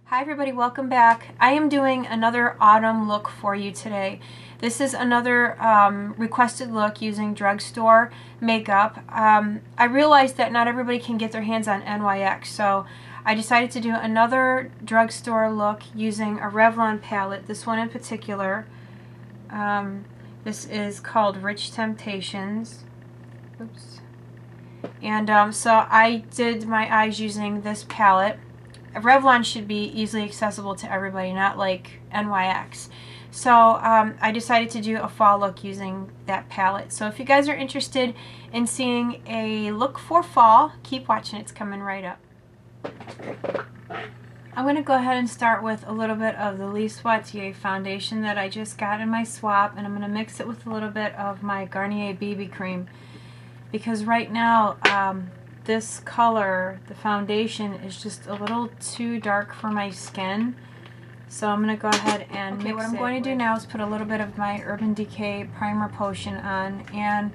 Hi everybody, welcome back. I am doing another autumn look for you today. This is another requested look using drugstore makeup. I realized that not everybody can get their hands on NYX, so I decided to do another drugstore look using a Revlon palette, this one in particular. This is called Rich Temptations. Oops. And so I did my eyes using this palette. Revlon should be easily accessible to everybody, not like NYX. So I decided to do a fall look using that palette. So if you guys are interested in seeing a look for fall, keep watching. It's coming right up. I'm going to go ahead and start with a little bit of the Lise Watier foundation that I just got in my swap, and I'm going to mix it with a little bit of my Garnier BB cream, because right now this color, the foundation, is just a little too dark for my skin. So I'm going to go ahead and mix it. What I'm going to do now is put a little bit of my Urban Decay Primer Potion on. And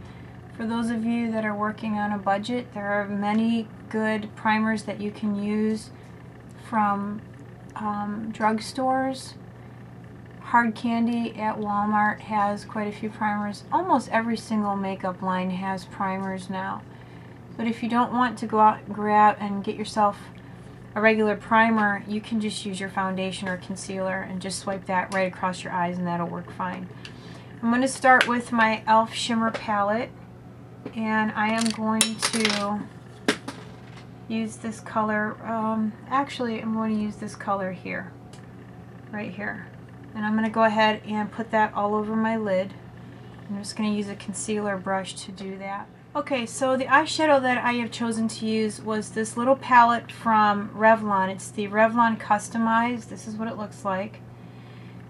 for those of you that are working on a budget, there are many good primers that you can use from drugstores. Hard Candy at Walmart has quite a few primers. Almost every single makeup line has primers now. But if you don't want to go out and grab and get yourself a regular primer, you can just use your foundation or concealer and just swipe that right across your eyes and that'll work fine. I'm going to start with my e.l.f. Shimmer palette, and I am going to use this color. Actually, I'm going to use this color here, right here. And I'm going to go ahead and put that all over my lid. I'm just going to use a concealer brush to do that. Okay, so the eyeshadow that I have chosen to use was this little palette from Revlon. It's the Revlon Customized. This is what it looks like.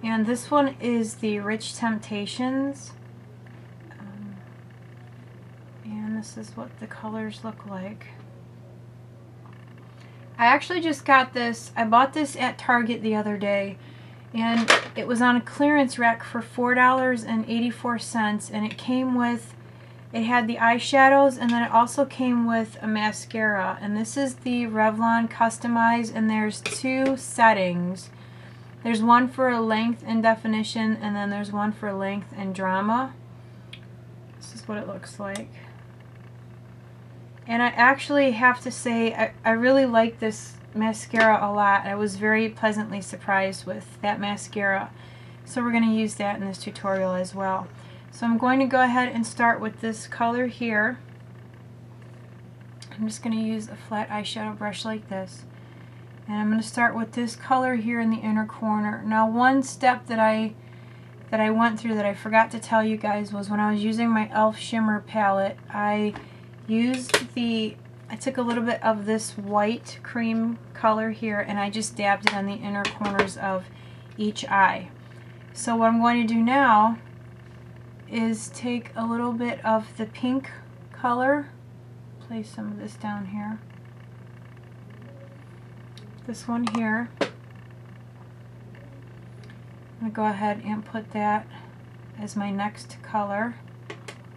And this one is the Rich Temptations. And this is what the colors look like. I actually just got this. I bought this at Target the other day, and it was on a clearance rack for $4.84, and it came with, it had the eyeshadows, and then it also came with a mascara. And this is the Revlon Customized, and there's two settings. There's one for length and definition, and then there's one for length and drama. This is what it looks like. And I actually have to say, I really like this mascara a lot. I was very pleasantly surprised with that mascara. So we're going to use that in this tutorial as well. So I'm going to go ahead and start with this color here. I'm just going to use a flat eyeshadow brush like this. And I'm going to start with this color here in the inner corner. Now, one step that I went through that I forgot to tell you guys was when I was using my e.l.f. Shimmer palette, I took a little bit of this white cream color here and I just dabbed it on the inner corners of each eye. So what I'm going to do now is take a little bit of the pink color, place some of this down here, this one here. I'm going to go ahead and put that as my next color.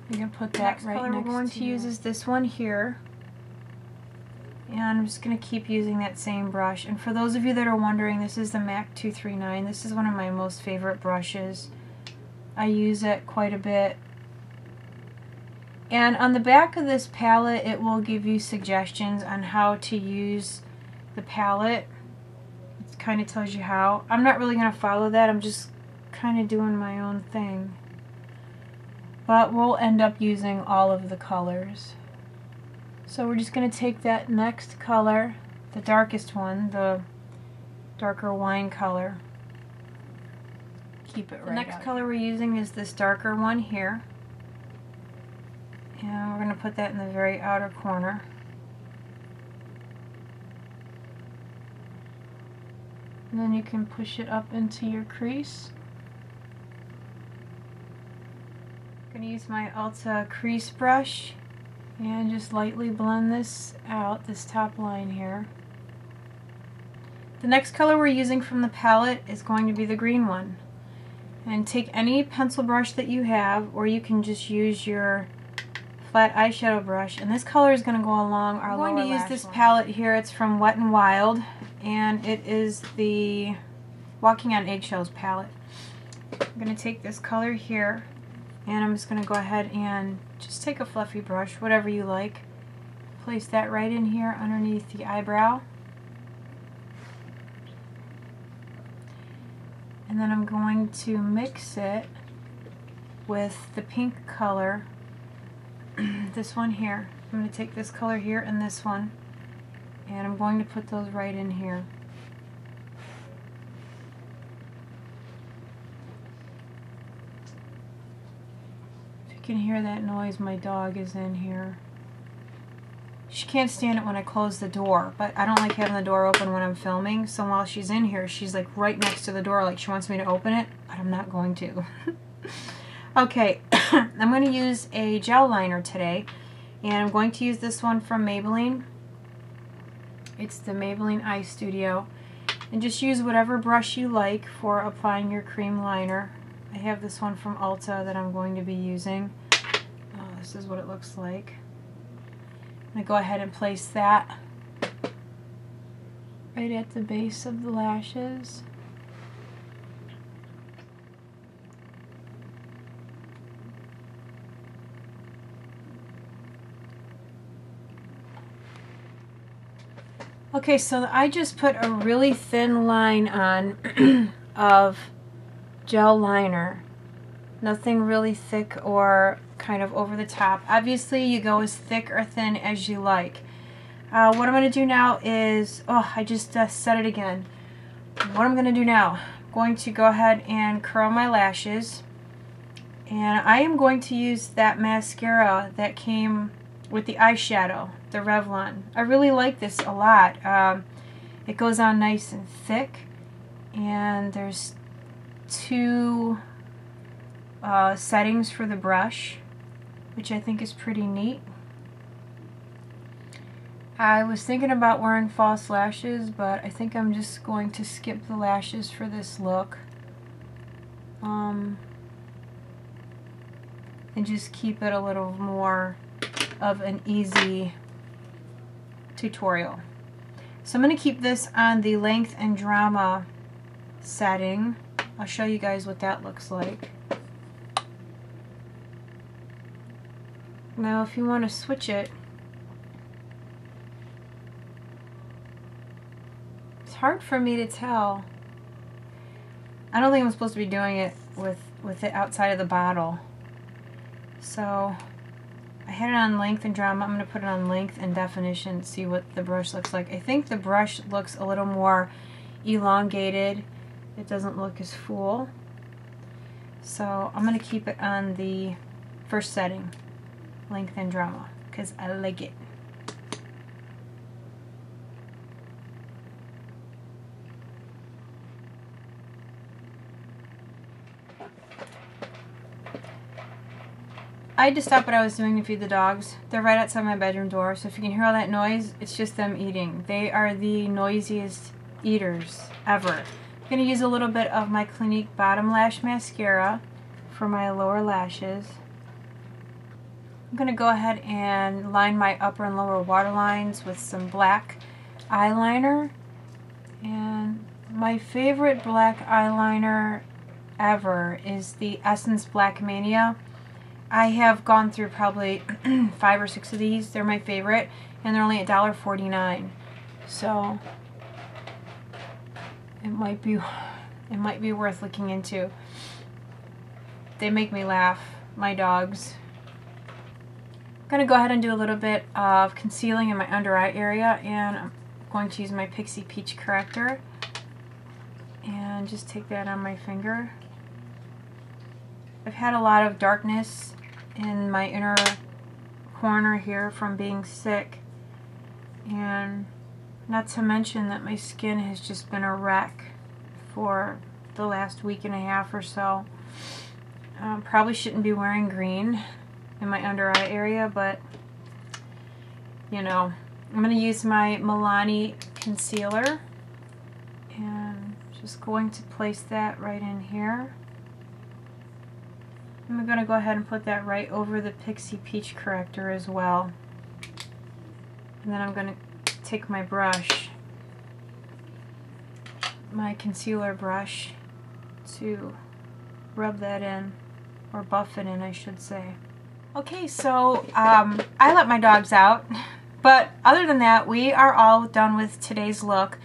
You can put that right next to. The next color we're going to use is this one here. And I'm just going to keep using that same brush. And for those of you that are wondering, this is the MAC 239. This is one of my most favorite brushes. I use it quite a bit. And on the back of this palette, it will give you suggestions on how to use the palette. It kind of tells you how. I'm not really going to follow that. I'm just kind of doing my own thing. But we'll end up using all of the colors. So we're just going to take that next color, the darkest one, the darker wine color. Keep it right. The next color we're using is this darker one here. And we're going to put that in the very outer corner. And then you can push it up into your crease. I'm going to use my Ulta crease brush and just lightly blend this out, this top line here. The next color we're using from the palette is going to be the green one. And take any pencil brush that you have, or you can just use your flat eyeshadow brush, and this color is going to go along our lower lash line. I'm going to use this palette here. It's from Wet n Wild, and it is the Walking on Eggshells palette. I'm going to take this color here, and I'm just going to go ahead and just take a fluffy brush, whatever you like. Place that right in here underneath the eyebrow. And then I'm going to mix it with the pink color, this one here. I'm going to take this color here and this one, and I'm going to put those right in here. If you can hear that noise, my dog is in here. She can't stand it when I close the door, but I don't like having the door open when I'm filming, so while she's in here, she's like right next to the door, like she wants me to open it, but I'm not going to. Okay, I'm going to use a gel liner today, and I'm going to use this one from Maybelline. It's the Maybelline Eye Studio, and just use whatever brush you like for applying your cream liner. I have this one from Ulta that I'm going to be using. This is what it looks like. I'm going to go ahead and place that right at the base of the lashes. Okay, so I just put a really thin line on of gel liner. Nothing really thick or kind of over the top. Obviously, you go as thick or thin as you like. What I'm going to do now is, I just said it again. What I'm going to do now, I'm going to go ahead and curl my lashes. And I am going to use that mascara that came with the eyeshadow, the Revlon. I really like this a lot. It goes on nice and thick, and there's two settings for the brush, which I think is pretty neat. I was thinking about wearing false lashes, but I think I'm just going to skip the lashes for this look. And just keep it a little more of an easy tutorial. So I'm going to keep this on the Length and Drama setting. I'll show you guys what that looks like. Now if you want to switch it, it's hard for me to tell. I don't think I'm supposed to be doing it with it outside of the bottle. So I had it on Length and Drama. I'm going to put it on Length and Definition, see what the brush looks like. I think the brush looks a little more elongated. It doesn't look as full. So I'm going to keep it on the first setting, Length and Drama, because I like it. I had to stop what I was doing to feed the dogs. They're right outside my bedroom door, so if you can hear all that noise, it's just them eating. They are the noisiest eaters ever. I'm going to use a little bit of my Clinique Bottom Lash Mascara for my lower lashes. I'm going to go ahead and line my upper and lower waterlines with some black eyeliner. And my favorite black eyeliner ever is the Essence Black Mania. I have gone through probably 5 or 6 of these. They're my favorite, and they're only $1.49. So it might be worth looking into. They make me laugh, my dogs. I'm going to go ahead and do a little bit of concealing in my under eye area, and I'm going to use my Pixie Peach corrector and just take that on my finger. I've had a lot of darkness in my inner corner here from being sick, and not to mention that my skin has just been a wreck for the last week and a half or so. Probably shouldn't be wearing green in my under eye area, but you know, I'm going to use my Milani concealer and just going to place that right in here. I'm going to go ahead and put that right over the Pixie Peach corrector as well. And then I'm going to take my brush, my concealer brush, to rub that in, or buff it in, I should say. Okay, so I let my dogs out, but other than that, we are all done with today's look.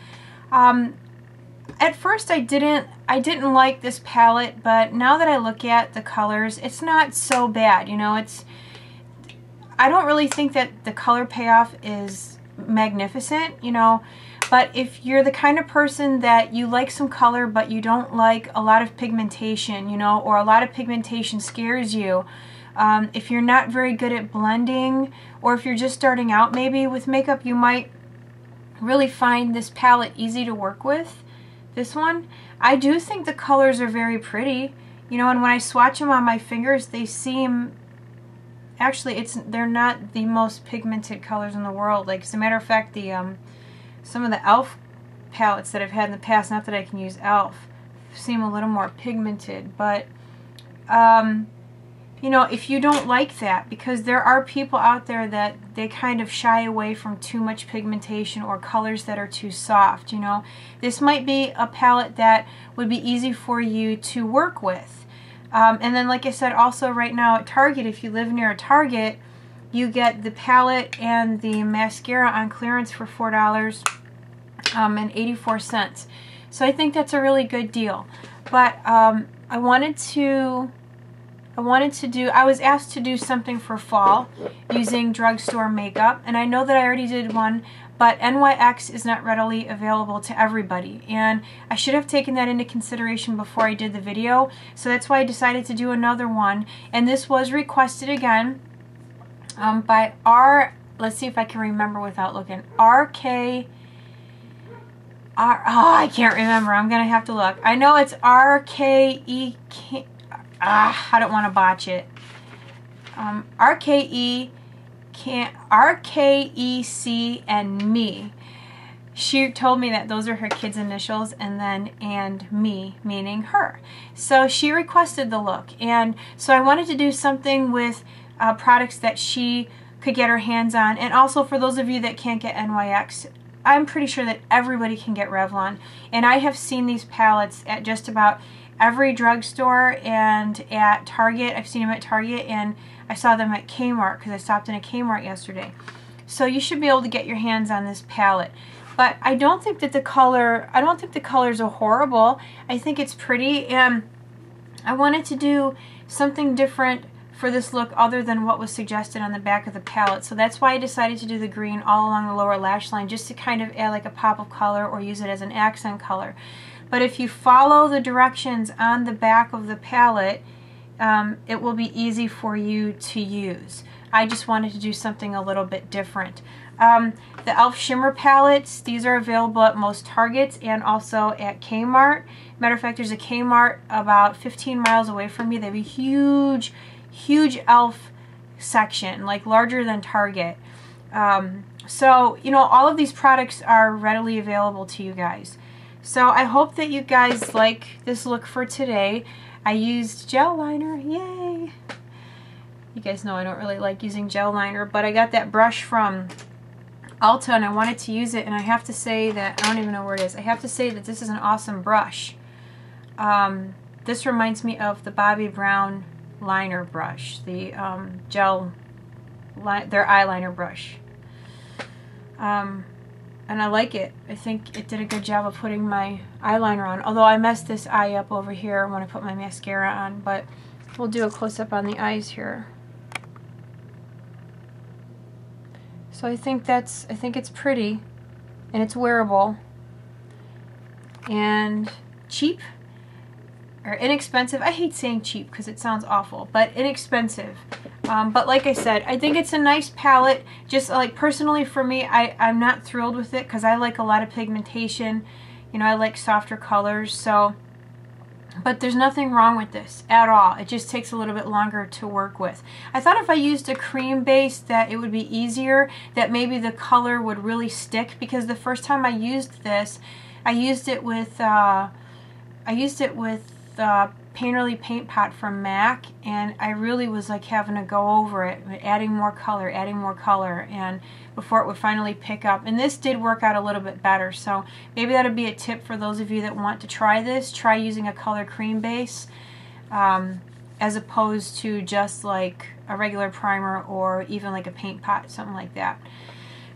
At first I didn't like this palette, but now that I look at the colors, it's not so bad. You know, I don't really think that the color payoff is magnificent, you know, but if you're the kind of person that you like some color but you don't like a lot of pigmentation, you know, or a lot of pigmentation scares you, if you're not very good at blending, or if you're just starting out maybe with makeup, you might really find this palette easy to work with. This one, I do think the colors are very pretty, you know, and when I swatch them on my fingers, they seem, actually, they're not the most pigmented colors in the world. Like, as a matter of fact, some of the e.l.f. palettes that I've had in the past, not that I can use e.l.f., seem a little more pigmented, but you know, if you don't like that, because there are people out there that they kind of shy away from too much pigmentation or colors that are too soft, you know, this might be a palette that would be easy for you to work with. And then, like I said, also right now at Target, if you live near a Target, you get the palette and the mascara on clearance for $4.84. So I think that's a really good deal. But I was asked to do something for fall using drugstore makeup, and I know that I already did one, but NYX is not readily available to everybody, and I should have taken that into consideration before I did the video, so that's why I decided to do another one. And this was requested again by let's see if I can remember without looking, I can't remember, I'm gonna have to look. I know it's RKEK. I don't want to botch it. RKEC and me. She told me that those are her kids' initials, and then and me, meaning her. So she requested the look, and so I wanted to do something with products that she could get her hands on, and also for those of you that can't get NYX, I'm pretty sure that everybody can get Revlon, and I have seen these palettes at just about every drugstore and at Target. I've seen them at Target, and I saw them at Kmart because I stopped in a Kmart yesterday. So you should be able to get your hands on this palette. But I don't think that the colors are horrible. I think it's pretty, and I wanted to do something different for this look other than what was suggested on the back of the palette. So that's why I decided to do the green all along the lower lash line, just to kind of add like a pop of color or use it as an accent color. But if you follow the directions on the back of the palette, it will be easy for you to use. I just wanted to do something a little bit different. The e.l.f. Shimmer palettes, these are available at most Targets and also at Kmart. Matter of fact, there's a Kmart about 15 miles away from me. They have a huge, huge e.l.f. section, like larger than Target. So, you know, all of these products are readily available to you guys. So I hope that you guys like this look for today. I used gel liner, yay! You guys know I don't really like using gel liner, but I got that brush from Ulta and I wanted to use it, and I have to say that, I don't even know where it is, I have to say that this is an awesome brush. This reminds me of the Bobbi Brown liner brush, the their eyeliner brush. And I like it. I think it did a good job of putting my eyeliner on. Although I messed this eye up over here when I put my mascara on. But we'll do a close-up on the eyes here. So I think it's pretty. And it's wearable. And cheap. Or inexpensive. I hate saying cheap because it sounds awful. But inexpensive. But like I said, I think it's a nice palette. Just like personally for me, I'm not thrilled with it because I like a lot of pigmentation. You know, I like softer colors. So, but there's nothing wrong with this at all. It just takes a little bit longer to work with. I thought if I used a cream base that it would be easier, that maybe the color would really stick, because the first time I used this, I used it with Painterly paint pot from MAC, and I really was like having to go over it, adding more color, and before it would finally pick up. And this did work out a little bit better, so maybe that'll be a tip for those of you that want to try this. Try using a color cream base as opposed to just like a regular primer or even like a paint pot, something like that.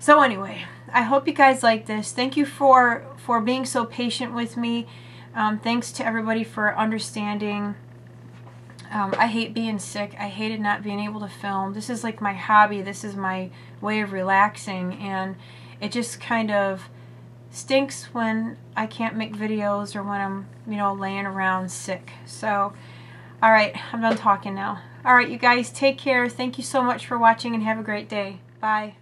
So anyway, I hope you guys like this. Thank you for being so patient with me. Thanks to everybody for understanding. I hate being sick. I hated not being able to film. This is like my hobby. This is my way of relaxing, and it just kind of stinks when I can't make videos or when I'm, you know, laying around sick. So, alright, I'm done talking now. Alright, you guys, take care. Thank you so much for watching and have a great day. Bye.